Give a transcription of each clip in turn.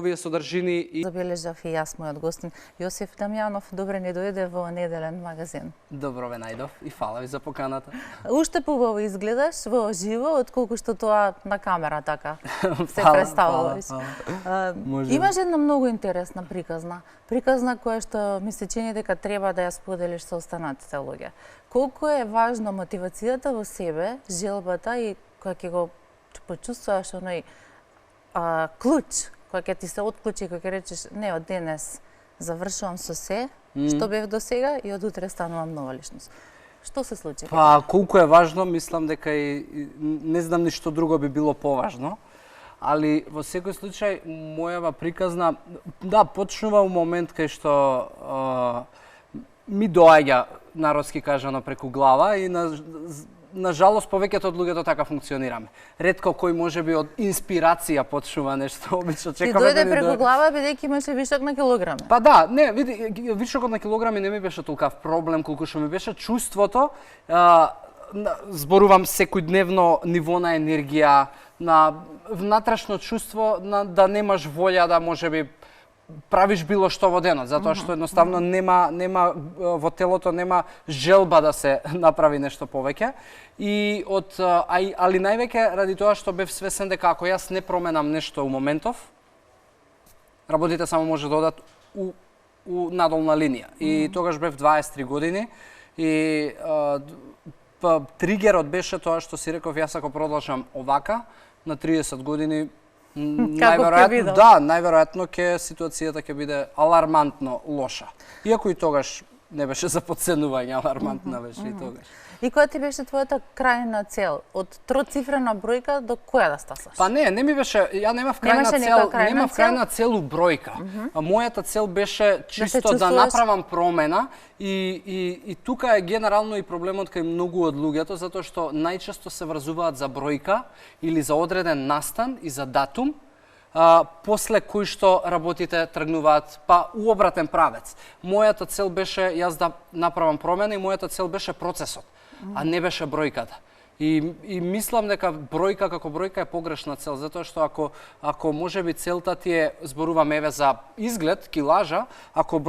овие содржини и Забележав и јас мојот гостин Јосиф Дамјанов, добре ни дојде во неделен магазин. добро ве најдов и фала ви за поканата. Уште побаво изгледаш во живо отколку што тоа на камера така се Фала, представуваш. фала. Имаш една многу интересна приказна која што ми се чини дека треба да ја споделиш со останатите луѓе. Колку е важна мотивацијата во себе, желбата и кога ќе го почувствуваш оној клуч, кога ќе ти се отклучи, кога ќе речеш не, од денес завршувам со се, што бев до сега и од утре станувам нова личност. Што се случи? Па, колку е важно, мислам дека и не знам ништо друго би било поважно. Али во секој случај мојава приказна почнува у момент кај што ми доаѓа, народски кажано, преку глава и на жалост повеќето од луѓето така функционираме. Ретко кој можеби од инспирација почнува нешто, обично чекаме да ни дојде преку глава бидејќи имаше вишок на килограми. Па да, не, види, вишокот на килограми не ми беше толкав проблем колку што ми беше чувството, зборувам секојдневно ниво на енергија, на внатрешно чувство да немаш волја да можеби правиш било што во денот, затоа што едноставно нема во телото нема желба да се направи нешто повеќе. И али највеќе ради тоа што бев свесен дека ако јас не променам нешто у моментов, работите само може да одат у надолна линија. И тогаш бев 23 години и тригерот беше тоа што си реков јас ако продолжам овака на 30 години најверојатно ќе ситуацијата ќе биде алармантно лоша. Иако и тогаш не беше за подценување, алармантна беше и тогаш. И која ти беше твојата крајна цел? Од троцифрена бројка до која да стасаш? Па не ми беше, ја немав крајна цел у бројка. Мојата цел беше чисто да направам промена и тука е генерално и проблемот кај многу од луѓето, затоа што најчесто се врзуваат за бројка или за одреден настан и за датум, после кој што работите тргнуваат у обратен правец. Мојата цел беше јас да направам промена и мојата цел беше процесот, а не беше бројката. И мислам дека бројка како бројка е погрешна цел, затоа што ако можеби целта ти е, зборувам еве за изглед, килажа, ако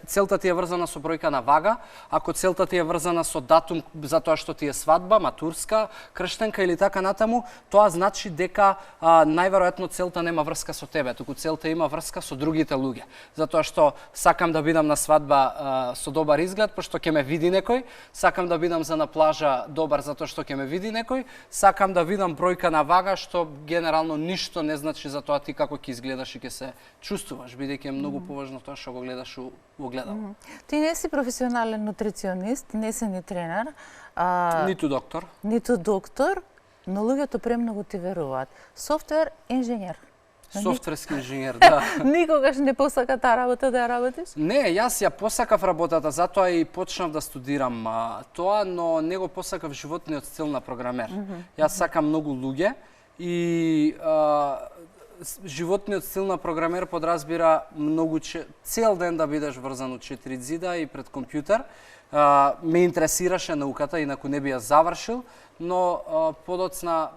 целта ти е врзана со бројка на вага, ако целта ти е врзана со датум затоа што ти е свадба, матурска, крштенка или така натаму, тоа значи дека најверојатно целта нема врска со тебе, туку целта има врска со другите луѓе. Затоа што сакам да бидам на свадба со добар изглед, пошто ќе ме види некој, сакам да бидам за на плажа добар затоа што ќе ме види некој, сакам да видам бројка на вага, што генерално ништо не значи за тоа ти како ќе изгледаш и ќе се чувствуваш, бидејќи е многу поважно тоа што го гледаш у огледало. Ти не си професионален нутриционист, не си ни тренер, ниту доктор, но луѓето премногу ти веруваат. Софтвер инженер. Софтверски инженер, да. Никогаш не посака таа работа да ја работиш? Не, јас ја посакав работата, затоа и почнав да студирам тоа, но не го посакав животниот стил на програмер. Јас сакам многу луѓе и животниот стил на програмер подразбира многу цел ден да бидеш врзан у 4 зида и пред компјутер. Ме интересираше науката, инаку не би ја завршил, но подоцна,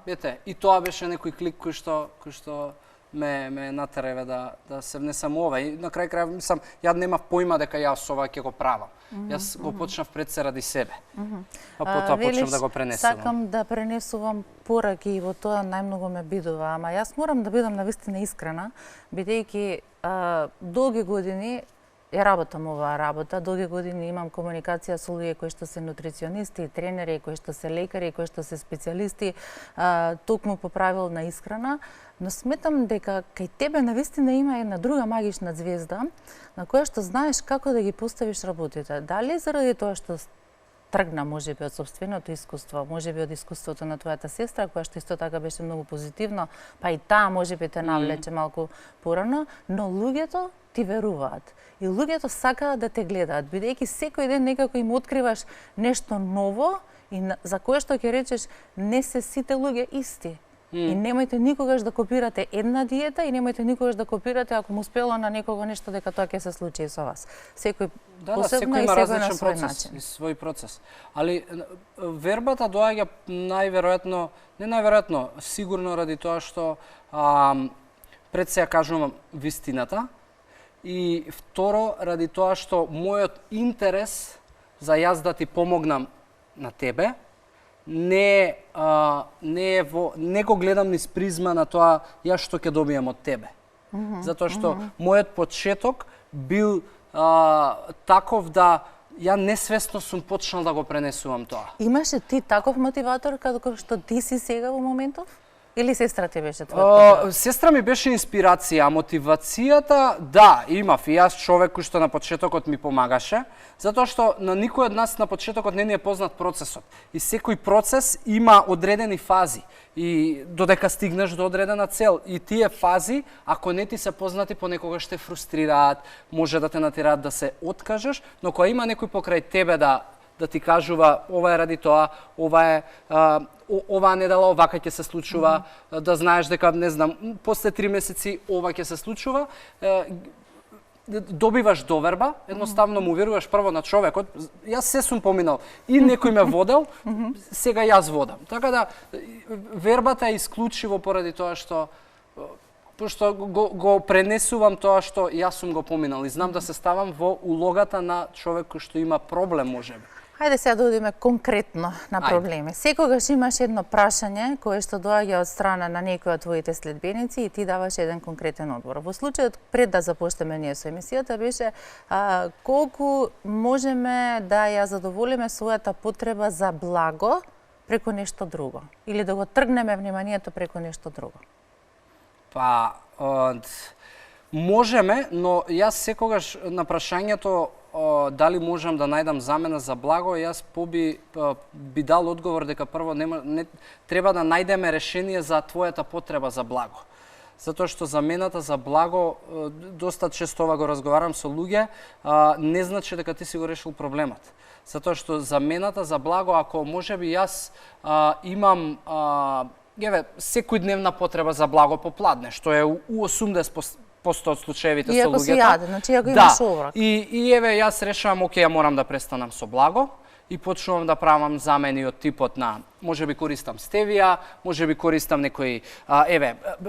и тоа беше некој клик кој што ме натереве да се внесам ова. И на крај мислам, ја немав појма дека јас ова ќе го правам. Јас го почнав пред се ради себе. А потоа почнав да го пренесувам. Сакам да пренесувам пораки и во тоа најмногу ме бидува, ама јас морам да бидам навистина искрена, бидејќи долги години ја работам оваа работа, долги години имам комуникација со луѓе кои што се нутриционисти, тренери, кои што се лекари, кои што се специјалисти, токму по правилна исхрана, но сметам дека кај тебе навистина има една друга магична звезда на која што знаеш како да ги поставиш работите. Дали заради тоа што тргна можеби од сопственото искуство, можеби од искуството на твојата сестра, која што исто така беше многу позитивно, па и таа можеби те навлече малку порано, но луѓето ти веруваат. И луѓето сакаат да те гледаат, бидејќи секој ден некако им откриваш нешто ново и за кое што ќе речеш не се сите луѓе исти. И немојте никогаш да копирате една диета и немојте никогаш да копирате ако му успело на некого нешто дека тоа ќе се случи и со вас. Секој посебно и секој на свој начин. И свој процес. Али вербата доаѓа најверојатно, не најверојатно, сигурно ради тоа што пред се ја кажувам вистината, и второ, ради тоа што мојот интерес за јас да ти помогнам на тебе, не го гледам низ призма на тоа јас што ќе добијам од тебе. Затоа што мојот почеток бил таков да ја несвесно сум почнал да го пренесувам тоа. Имаше ти таков мотиватор како што ти си сега во моментов? Или сестра ти беше твојот? Сестра ми беше инспирација, а мотивацијата, да, имав и јас човек кој што на почетокот ми помагаше, затоа што на никој од нас на почетокот не ни е познат процесот. И секој процес има одредени фази и додека стигнеш до одредена цел. И тие фази, ако не ти се познати, понекогаш те фрустрираат, може да те натераат да се откажеш, но кога има некој покрај тебе да ти кажува ова е ради тоа, оваа недела овака ќе се случува, да знаеш дека, не знам, после 3 месеци ова ќе се случува, добиваш доверба, едноставно му веруваш прво на човекот. Јас се сум поминал и некој ме водел, сега јас водам. Така да вербата е исклучиво поради тоа што го пренесувам тоа што јас сум го поминал и знам да се ставам во улогата на човек кој што има проблем можеби. Хајде сега да одиме конкретно на проблеми. Секогаш имаш едно прашање кое што доаѓа од страна на некој од твоите следбеници и ти даваш еден конкретен одговор. Во случајот пред да започнеме ние со емисијата беше колку можеме да ја задоволиме својата потреба за благо преку нешто друго или да го тргнеме вниманието преку нешто друго. Па можеме, но јас секогаш на прашањето дали можам да најдам замена за благо, јас би дал одговор дека прво не треба да најдеме решение за твојата потреба за благо. Затоа што замената за благо, доста често ова го разговарам со луѓе, не значи дека ти си го решил проблемот. Затоа што замената за благо, ако можеби јас имам секојдневна потреба за благо попладне, што е у 80% од случаевите со луѓето. Иако си јаден, значи ако имаш оброк. И еве јас решавам, ја морам да престанам со благо и почнувам да правам замени од типот на, можеби користам стевија, можеби користам некои,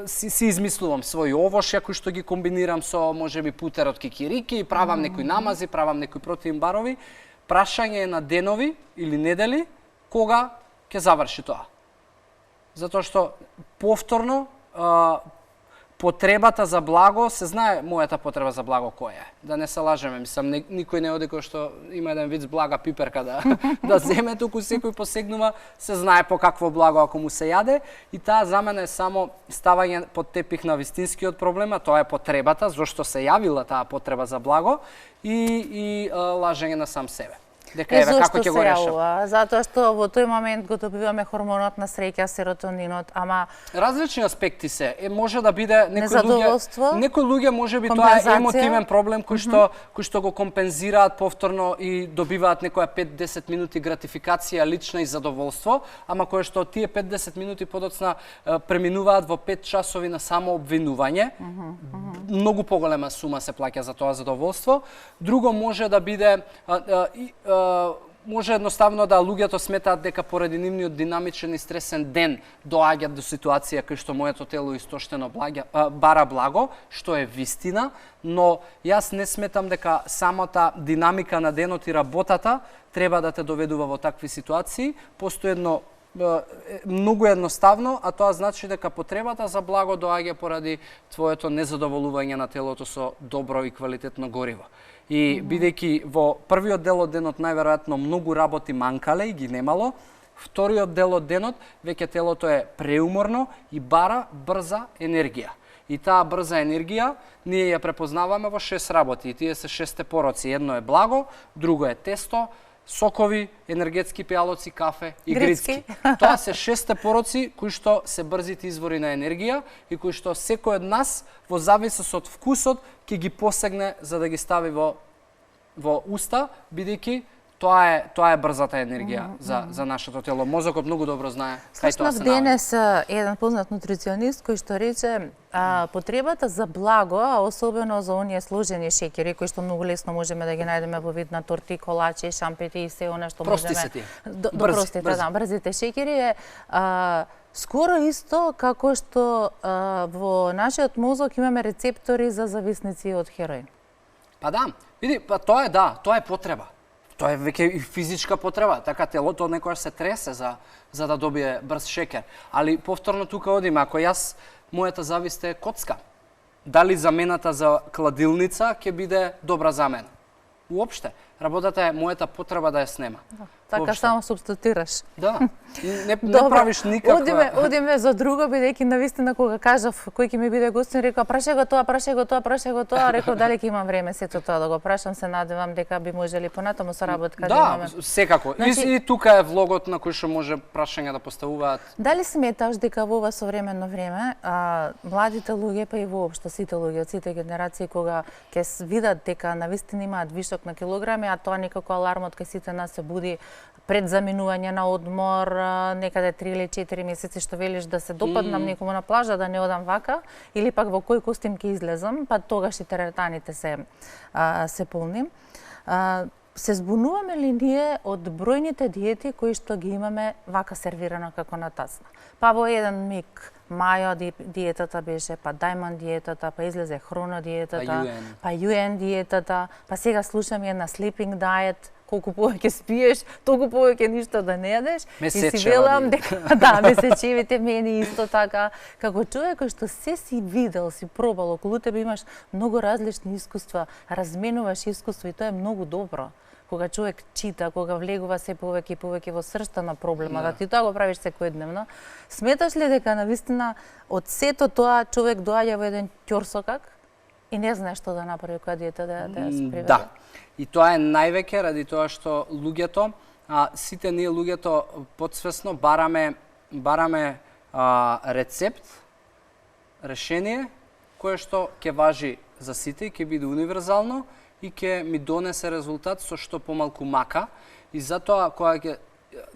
си измислувам своји овошја кои што ги комбинирам со, можеби путер од кикирики, правам некои намази, правам некои протеин барови. Прашање е на денови или недели кога ќе заврши тоа. Затоа што повторно потребата за благо, се знае мојата потреба за благо која е. Да не се лажеме, мислам, никој не оди кој што има еден вид блага пиперка да земе, туку секој посегнува, се знае по какво благо ако му се јаде, и таа замена е само ставање под тепих на вистинскиот проблем, а тоа е потребата, зошто се јавила таа потреба за благо, и лажење на сам себе. Дека еве како ќе го решам. Затоа што во тој момент го добиваме хормонот на среќа, серотонинот, ама различни аспекти се. Може да биде некои луѓе можеби тоа е емотивен проблем кој што го компензираат повторно и добиваат некоја 5-10 минути гратификација лична и задоволство, ама кое што тие 5-10 минути подоцна преминуваат во 5 часови на само обвинување. Многу поголема сума се плаќа за тоа задоволство. Друго може да биде може едноставно да луѓето сметаат дека поради нивниот динамичен и стресен ден доаѓаат до ситуација кај што моето тело истоштено бара благо, што е вистина, но јас не сметам дека самата динамика на денот и работата треба да те доведува во такви ситуации. Постои едно многу едноставно, а тоа значи дека потребата за благо доаѓа поради твоето незадоволување на телото со добро и квалитетно гориво. И бидејќи во првиот дел од денот најверојатно многу работи манкале и ги немало, вториот дел од денот веќе телото е преуморно и бара брза енергија. И таа брза енергија ние ја препознаваме во 6 работи. И тие се 6 пороци. Едно е благо, друго е тесто, сокови, енергетски пијалоци, кафе и грицки. Тоа се 6 пороци кои што се брзите извори на енергија и кои што секој од нас во зависност од вкусот ќе ги посегне за да ги стави во уста, бидејќи тоа е брзата енергија за нашето тело. Мозокот многу добро знае кај тоа се наоѓа. Денес еден познат нутриционист кој што рече потребата за благо, а особено за оние сложени шеќери кои што многу лесно можеме да ги најдеме во вид на торти, колачи, шампети и се она што можеме. Прости се тие. Брзите шеќери е Скоро исто како што во нашиот мозок имаме рецептори за зависници од хероин. Па да, види, па тоа е потреба. Тоа е веќе и физичка потреба, така телото некогаш се тресе за да добие брз шекер. Али повторно тука одиме, ако јас мојата завист е коцка, дали замената за кладилница ќе биде добра за мене? Уопште, работата е мојата потреба да ја снема. Така Уопште. само субститираш. Да, не правиш никаква... Одиме за друго, бидејќи навистина кога кажав кој ќе ми биде гостин, реков прашај го тоа, реков дали ќе имам време сето тоа да го прашам, се надевам дека би можели понатаму со работка да имаме. Да, секако. И тука е влогот на кој што може прашања да поставуваат. Дали сметаш дека во ова современо време младите луѓе, па и воопшто сите луѓе од сите генерации, кога ќе видат дека навистина имаат вишок на килограми, а тоа некако алармот кај сите нас се буди пред заминување на одмор, некаде 3 или 4 месеци, што велиш да се допаднам некому на плажа, да не одам вака, или пак во кој костим ќе излезам, па тогаш и теретаните се полни. Се збунуваме ли ние од бројните диети кои што ги имаме вака сервирано како на тасна? Па во еден миг Мајо диетата беше, па Дајмон диетата, па излезе Хроно диетата, па UN диетата, па сега слушам една sleeping diet, колку повеќе спиеш, толку повеќе ништо да не јадеш. И си велам дека месечевите мене исто така, како човек кој што се си видел, си пробал, околу тебе имаш многу различни искуства, разменуваш искуство и тоа е многу добро. Кога човек чита, кога влегува се повеќе и повеќе во сршта на проблема, да ти тоа го правиш секојдневно. Сметаш ли дека навистина од сето тоа човек доаѓа во еден ќорсокак и не знае што да направи која диета да ја се приведе? Да. И тоа е највеќе ради тоа што луѓето, сите ние луѓето подсвесно бараме рецепт, решение кое што ќе важи за сите и ќе биде универзално и ќе ми донесе резултат со што помалку мака. И затоа кога ќе,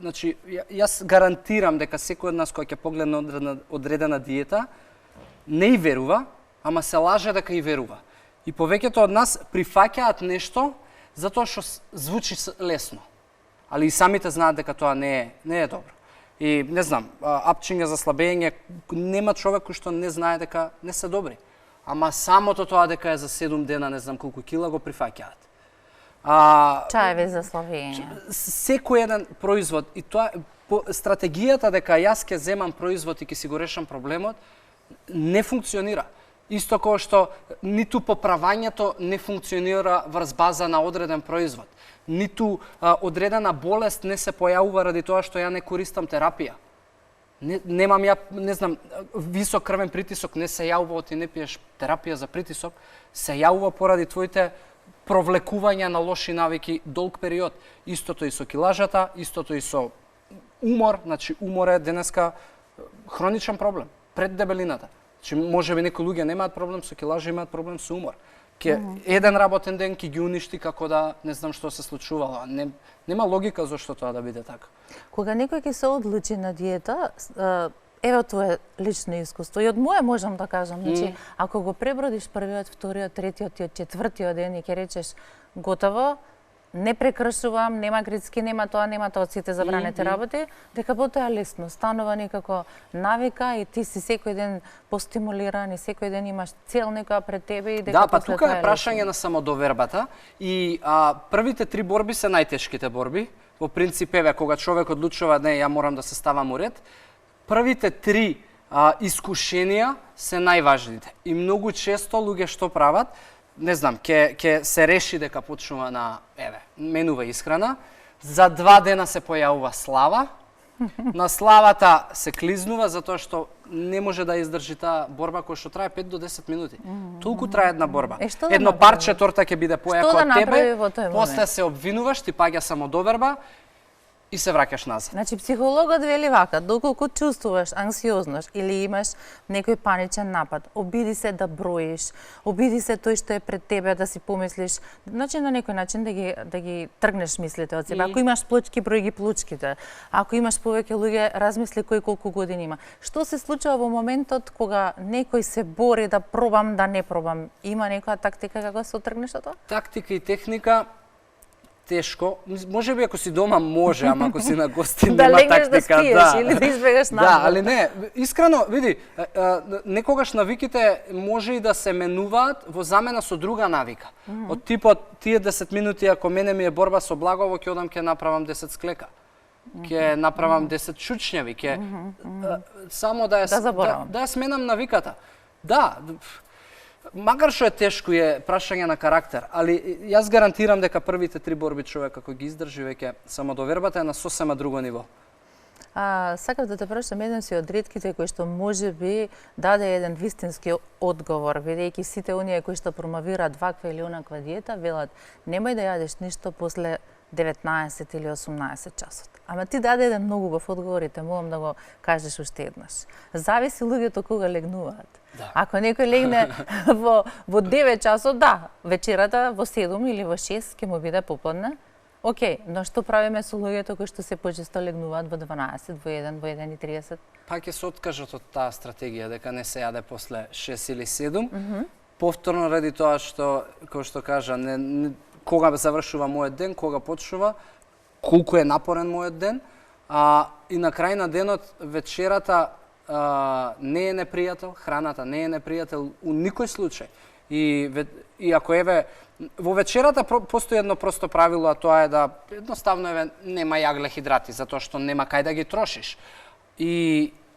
значи јас гарантирам дека секој од нас кој ќе погледне одредена диета не и верува, ама се лаже дека и верува. И повеќето од нас прифаќаат нешто затоа што звучи лесно. Али и самите знаат дека тоа не е добро. И не знам, апчиња за слабење, нема човек кој што не знае дека не се добри. Ама самото тоа дека е за 7 дена, не знам колку кила, го прифаќаат. Чаеви за слабење. Секој еден производ, и тоа стратегијата дека јас ќе земам производ и ќе си го решам проблемот, не функционира. Исто како што ниту поправањето не функционира врз база на одреден производ. Ниту одредена болест не се појавува ради тоа што ја не користам терапија. Немам ја, не знам, висок крвен притисок не се јавува од ти не пиеш терапија за притисок, се јавува поради твоите провлекувања на лоши навики долг период. Истото и со килажата, истото и со умор, значи умор е денеска хроничен проблем пред дебелината. Значи можеби некои луѓе немаат проблем со килажа, имаат проблем со умор. Еден работен ден ќе ги уништи како да не знам што се случувало. Нема логика зашто тоа да биде така. Кога некој ќе се одлучи на диета, еве твое лично искуство и од моје можам да кажам, значи ако го пребродиш првиот, вториот, третиот и четвртиот ден и ќе речеш готово, не прекршувам, нема грицки, нема тоа од сите забранети работи, дека потоа лесно станува некако навика и ти си секој ден постимулиран и секој ден имаш цел некоја пред тебе и дека па тука е прашање на самодовербата и првите 3 борби се најтешките борби. Во принцип еве кога човек одлучува не ја морам да се ставам у ред, првите 3 искушенија се најважните. И многу често луѓе што прават, не знам, ќе се реши дека почнува на, менува исхрана, за 2 дена се појавува слава, на славата се клизнува затоа што не може да издржи таа борба која што трае 5 до 10 минути. Толку трае една борба. Едно парче торта ќе биде појако од тебе, после се обвинуваш, ти паѓа самодоверба, и се враќаш назад. Значи психологот вели вака, доколку чувствуваш анксиозност или имаш некој паничен напад, обиди се да броиш, обиди се тој што е пред тебе да си помислиш, значи на некој начин да ги тргнеш мислите од себе. Ако имаш плочки, број ги плочките. Ако имаш повеќе луѓе, размисли кој колку години има. Што се случува во моментот кога некој се бори да пробам, да не пробам? Има некоја тактика како се отргнеш од тоа? Тактика и техника тешко. Можеби ако си дома може, ама ако си на гости да нема легнеш тактика. да скиеш или да избегаш надвор. Да, али не, искрено, види, некогаш навиките може и да се менуваат во замена со друга навика. Од типот тие 10 минути ако мене ми е борба со Благово, ќе одам ќе направам 10 склека. Ќе направам 10 чучњеви, ќе само да ја сменам навиката. Да, макар што е тешко е прашање на карактер, али јас гарантирам дека првите 3 борби човек ако ги издржи веќе самодовербата е на сосема друго ниво. Сакав да те прашам, еден си од ретките кои што можеби даде еден вистински одговор, бидејќи сите оние кои што промовираат ваква или онаква диета велат немој да јадеш ништо после 19 или 18 часот. Ама ти даде еден многу гов одговор и те молам да го кажеш уште еднаш. Зависи луѓето кога легнуваат. Да. Ако некој легне во 9 часот, да, вечерата во 7 или во 6 ќе му биде попладне. Океј, но што правиме со луѓето кои што се почесто легнуваат во 12, во 1, во 1:30? Па ќе се откажат од таа стратегија дека не се јаде после 6 или 7. Повторно ради тоа што, кој што кажа, кога завршува мојот ден, кога почнува, колку е напорен мојот ден, и на крај на денот вечерата не е непријател, храната не е непријател у никој случај. И ако во вечерата постои едно просто правило, а тоа е да едноставно нема јаглехидрати, затоа што нема кај да ги трошиш.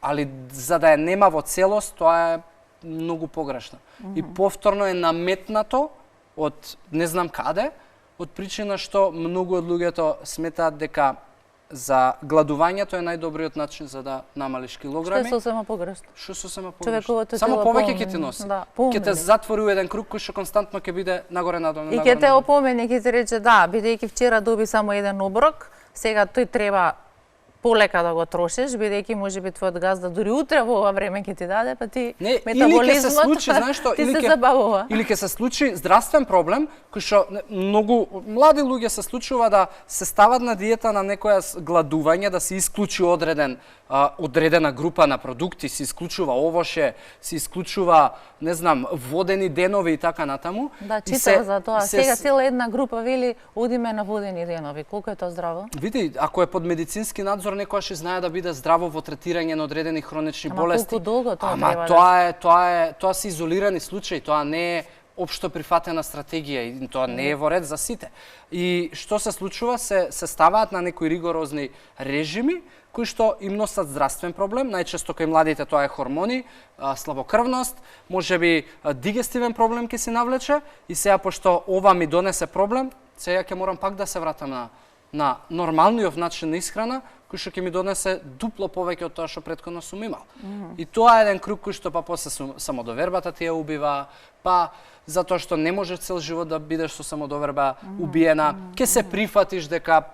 Али за да ја нема во целост, тоа е многу погрешно. И повторно е наметнато од не знам каде, од причина што многу од луѓето сметаат дека за гладувањето е најдобриот начин за да намалиш килограми. Што е сосема погрешно? Што сосема погрешно? Само повеќе ќе ти носи. Ќе те затвори у еден круг кој што константно ќе биде нагоре надолу. И ќе те опомени, ќе ти рече да, бидејќи вчера доби само еден оброк, сега тој треба полека да го трошиш, бидејќи можеби твојот газда дури утре во ова време ќе ти даде, па ти метаболизмот ти се забавува. Или ќе се случи здравствен проблем, кој што многу млади луѓе се случува да се стават на диета на некоја гладување, да се исклучи одредена група на продукти, се исклучува овоше, се исклучува, не знам, водени денови и така натаму. Да, читав за тоа. Сега цела една група вели одиме на водени денови. Колку е тоа здраво? Види, ако е под медицински надзор, некоја ќе знае да биде здраво во третирање на одредени хронични болести. Колку долго тоа треба? Тоа се изолирани случаи, тоа не е општо прифатена стратегија и тоа не е во ред за сите. И што се случува, се ставаат на некои ригорозни режими кои што им носат здравствен проблем, најчесто кај младите тоа е хормони, слабокрвност, можеби дигестивен проблем ќе се навлече и сега пошто ова ми донесе проблем, сега ќе морам пак да се вратам на нормалниот начин на исхрана, кој што ќе ми донесе дупло повеќе од тоа што претходно сум имал. И тоа е еден круг кој што па после самодовербата ти ја убива, па затоа што не можеш цел живот да бидеш со самодоверба убиена, ќе се прифатиш дека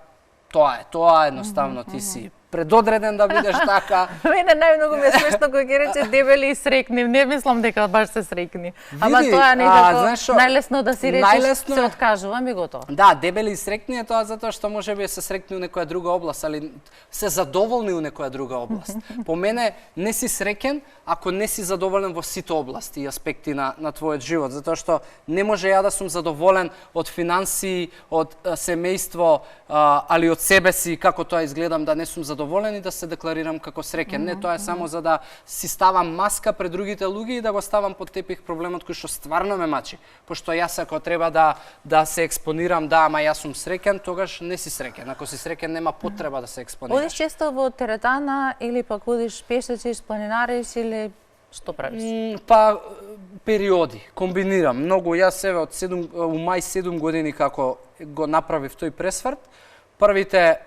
тоа е едноставно ти си предодреден да бидеш така. Мене најмногу ме смешно кога ќе рече дебели и срекни, не мислам дека баш се срекни. Ама тоа е некако најлесно да си речеш се откажувам и готово. Да, дебели и срекни е тоа затоа што можеби се срекни у некоја друга област, али се задоволни у некоја друга област. По мене не си среќен ако не си задоволен во сите области и аспекти на твојот живот, затоа што не може ја да сум задоволен од финансии, од семејство, али од себе си како тоа изгледам да не сум задоволен и да се декларирам како среќен. Не, тоа е само за да си ставам маска пред другите луѓе и да го ставам под тепих проблемот кој што стварно ме мачи. Пошто јас ако треба да се експонирам, да, ама јас сум среќен, тогаш не си среќен. Ако си среќен, нема потреба да се експонираш. Одиш често во теретана или пак одиш пешачиш, планинариш или што правиш? Па периоди, комбинирам. Многу јас еве од у мај 7 години како го направив тој пресврт. Првите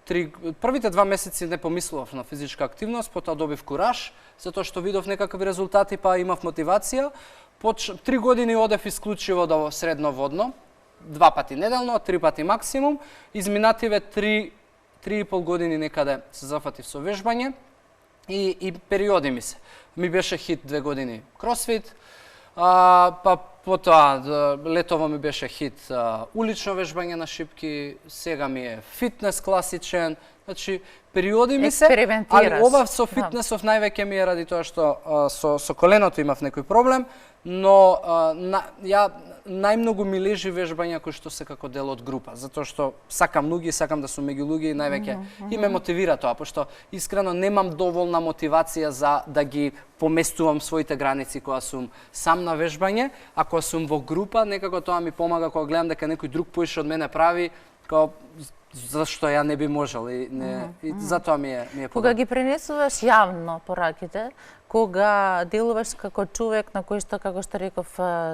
2 месеци не помислував на физичка активност, потоа добив кураж, затоа што видов некакви резултати, па имав мотивација. 3 години одев исклучиво до средноводно, 2 пати неделно, 3 пати максимум. Изминативе 3,5 години некаде се зафатив со вежбање и периоди ми беше хит 2 години кросфит, па потоа летово ми беше хит улично вежбање на шипки, сега ми е фитнес класичен, значи периоди ми се, али ова со фитнесов највеќе ми е ради тоа што со коленото имав некој проблем, но ја најмногу ми лежи вежбање кои што се како дел од група, затоа што сакам луѓе, сакам да сум меѓу луѓе и највеќе и ме мотивира тоа, пошто искрено немам доволна мотивација за да ги поместувам своите граници кога сум сам на вежбање, а кога сум во група, некако тоа ми помага кога гледам дека некој друг поише од мене прави, као зашто ја не би можел и затоа ми е Кога ги пренесуваш јавно пораките, кога делуваш како човек на кој што, како што реков,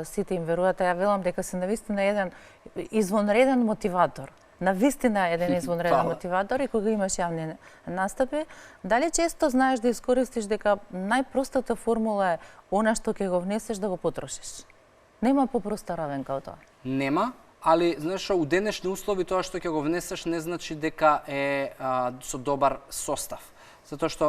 сите им верувате, ја велам дека си навистина еден извонреден мотиватор. Навистина еден извонреден мотиватор и кога имаш јавни настапи, дали често знаеш да искористиш дека најпростата формула е она што ќе го внесеш да го потрошиш? Нема попроста равенка од тоа. Нема, али знаеш у денешни услови тоа што ќе го внесеш не значи дека е со добар состав. Затоа што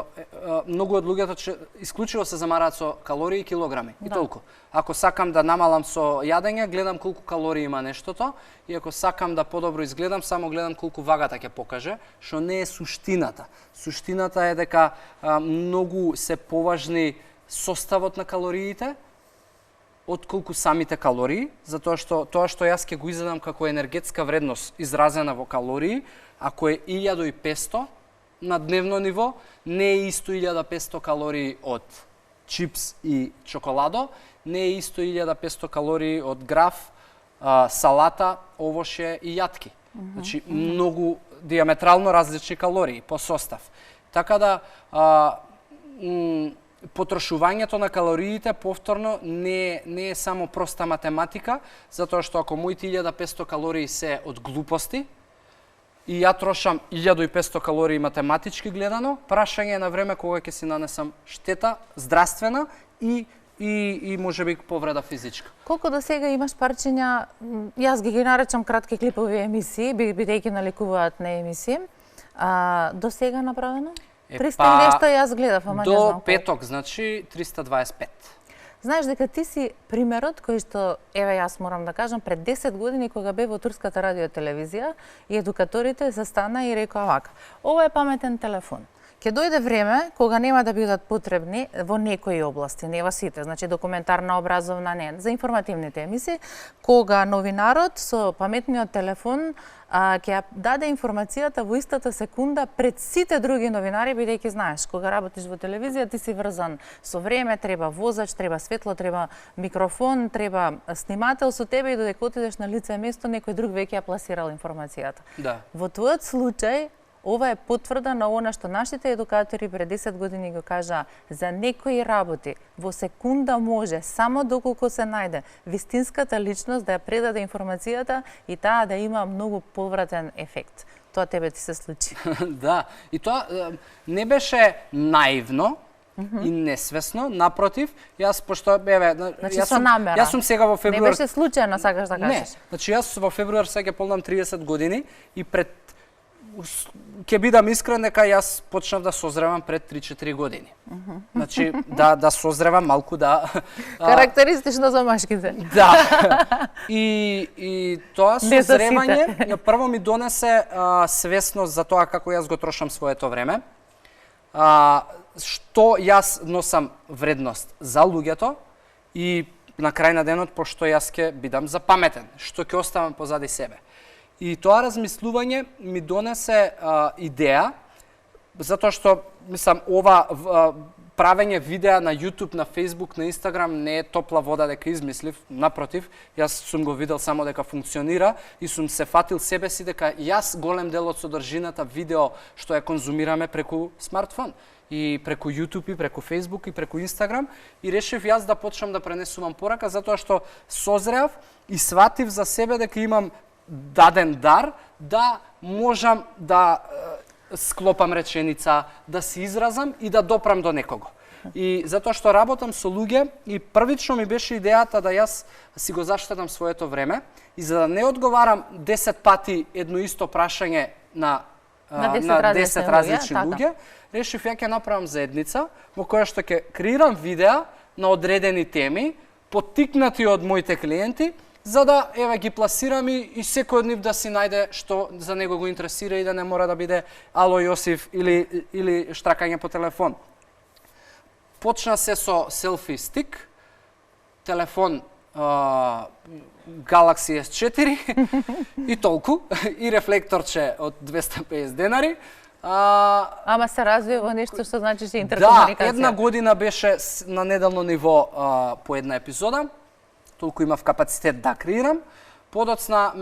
многу од луѓето исклучиво се замараат со калории и килограми и толку. Ако сакам да намалам со јадење, гледам колку калории има нештото, и ако сакам да подобро изгледам, само гледам колку вагата ќе покаже, што не е суштината. Суштината е дека многу се поважни составот на калориите отколку самите калории, затоа што тоа што јас ќе го изедам како енергетска вредност изразена во калории, ако е 1500 на дневно ниво, не е исто 1500 калории од чипс и чоколадо, не е исто 1500 калории од граф, салата, овошје и јатки. Значи, многу диаметрално различни калории по состав. Така да, потрошувањето на калориите повторно не е само проста математика, затоа што ако моите 1500 калории се од глупости, и ја трошам 1500 калории математички гледано, прашање на време кога ќе си нанесам штета здравствена и можеби повреда физичка. Колку до сега имаш парчиња, јас ги наречам кратки клипови емисии, бидејќи наликуваат на емисии, до сега направено? 300 нешто јас гледав, ама не знам. До петок, значи 325. Знаеш дека ти си примерот кој што, еве јас морам да кажам, пред 10 години кога бев во турската радиотелевизија и едукаторите застана и рекоа вака: ова е паметен телефон. Ќе дојде време кога нема да бидат потребни во некои области, не во сите, значи документарна, образовна, не, за информативните емисии, кога новинарот со паметниот телефон ќе даде информацијата во истата секунда пред сите други новинари, бидејќи знаеш, кога работиш во телевизија, ти си врзан со време, треба возач, треба светло, треба микрофон, треба снимател со тебе и додека отидеш на лице место, некој друг веќе ја пласирал информацијата. Да. Во твојот случај, ова е потврда на она што нашите едукатори пред 10 години го кажаа: за некои работи во секунда може, само доколку се најде вистинската личност да ја предаде информацијата и таа да има многу повратен ефект. Тоа тебе ти се случи. Да, и тоа не беше наивно и несвесно, напротив, јас пошто значи со намера. Јас сум сега во февруар. Не беше случајно, сакаш да кажеш? Не, значи јас во февруар сега полнам 30 години и пред ќе бидам искрен дека јас почнав да созревам пред 3-4 години. Значи, да созревам малку, да... Карактеристично за машките. Да. И тоа созревање прво ми донесе свесност за тоа како јас го трошам своето време, што јас носам вредност за луѓето и на крај на денот, пошто јас ќе бидам запаметен, што ќе оставам позади себе. И тоа размислување ми донесе идеја, затоа што, мислам, ова правење видеа на YouTube, на Facebook, на Instagram не е топла вода дека измислив, напротив, јас сум го видел само дека функционира и сум се фатил себе си дека јас голем дел од содржината видео што ја конзумираме преку смартфон и преку YouTube и преку Facebook и преку Instagram и решив јас да почнам да пренесувам порака затоа што созреав и сватив за себе дека имам даден дар да можам да склопам реченица, да се изразам и да допрам до некого. И затоа што работам со луѓе и првично ми беше идејата да јас си го заштедам своето време и за да не одговарам 10 пати едно исто прашање на 10 различни луѓе, решив ја ќе направам заедница во која што ќе креирам видеа на одредени теми, поттикнати од моите клиенти, за да ги пласирам и секој од нив да си најде што за него го интересира и да не мора да биде ало Јосиф или штракање по телефон. Почна се со селфи стик телефон Galaxy S4 и толку, и рефлекторче од 250 денари. Ама се развива нешто што значи че интеркомуникација. Да, една година беше на неделно ниво по една епизода. Толку имав капацитет да креирам. Подоцна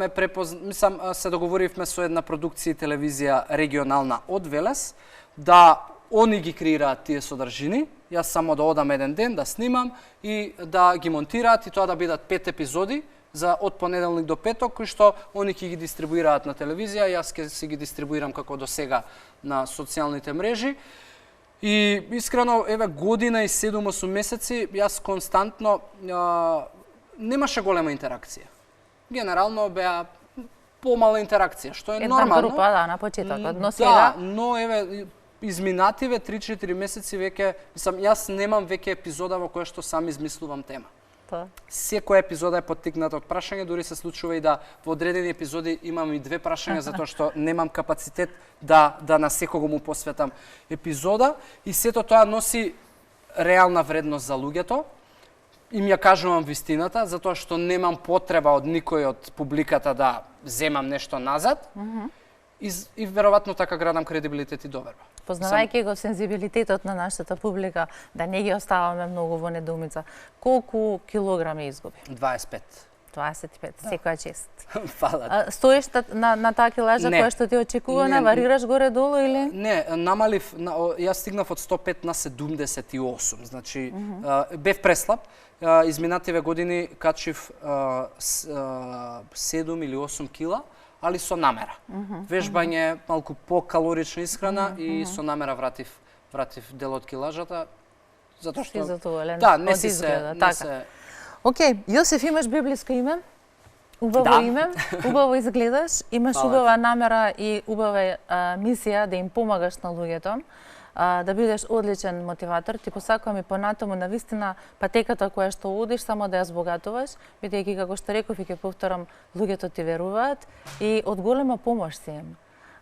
се договоривме со една продукција и телевизија регионална од Велес, да они ги креираат тие содржини, јас само да одам еден ден, да снимам и да ги монтираат и тоа да бидат 5 епизоди за од понеделник до петок, кои што они ќе ги дистрибуираат на телевизија, јас ќе си ги дистрибуирам како до сега на социјалните мрежи. И искрено, еве година и 7-8 месеци, јас константно немаше голема интеракција. Генерално беа помала интеракција, што е нормално. Една група, да, на почетокот, но сега... Да, но еве, изминативе 3-4 месеци веќе, јас немам веќе епизода во која што сам измислувам тема. Секоја епизода е поттикната од прашање, дури се случува и да во одредени епизоди имам и 2 прашања, затоа што немам капацитет да на секого му посветам епизода, и сето тоа носи реална вредност за луѓето. Им ја кажувам вистината, затоа што немам потреба од никој од публиката да земам нешто назад, и веројатно така градам кредибилитет и доверба. Познавајќи го сензибилитетот на нашата публика, да не ги оставаме многу во недоумица, колку килограми изгуби? 25. 25, да. Секоја чест. Фала. Стоиш на таа килажа која што ти очекувана, варираш горе-долу или? Не, намалив, јас стигнав од 105 на 78, значи бев преслаб. Изминативе години качив 7 или 8 кила, али со намера. Вежбање, малку по-калорична исхрана и со намера вратив дел од килажата, затоа што... Си задоволен, да, не си изгледа, така. Се... Океј, Јосиф, имаш библиско име? Убаво име, убаво изгледаш, имаш убава намера и убава мисија да им помагаш на луѓето, да бидеш одличен мотиватор. Ти посакувам и понатаму навистина патеката која што одиш само да ја збогатуваш, бидејќи како што реков и ќе повторам, луѓето ти веруваат и од голема помош си им.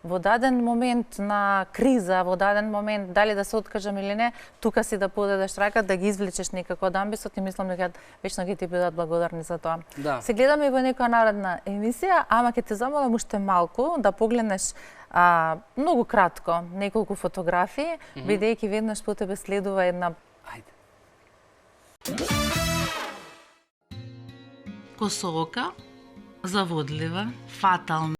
Во даден момент на криза, во даден момент дали да се откажам или не, тука си да подадеш рака, да ги извлечеш некако од амбисот и мислам дека вечно ќе ти бидат благодарни за тоа. Да. Се гледаме и во некоја наредна емисија, ама ќе те замолам уште малку да погледнеш многу кратко неколку фотографии, бидејќи веднаш по тебе следува една... Ајде. Косоока, заводлива, фатална.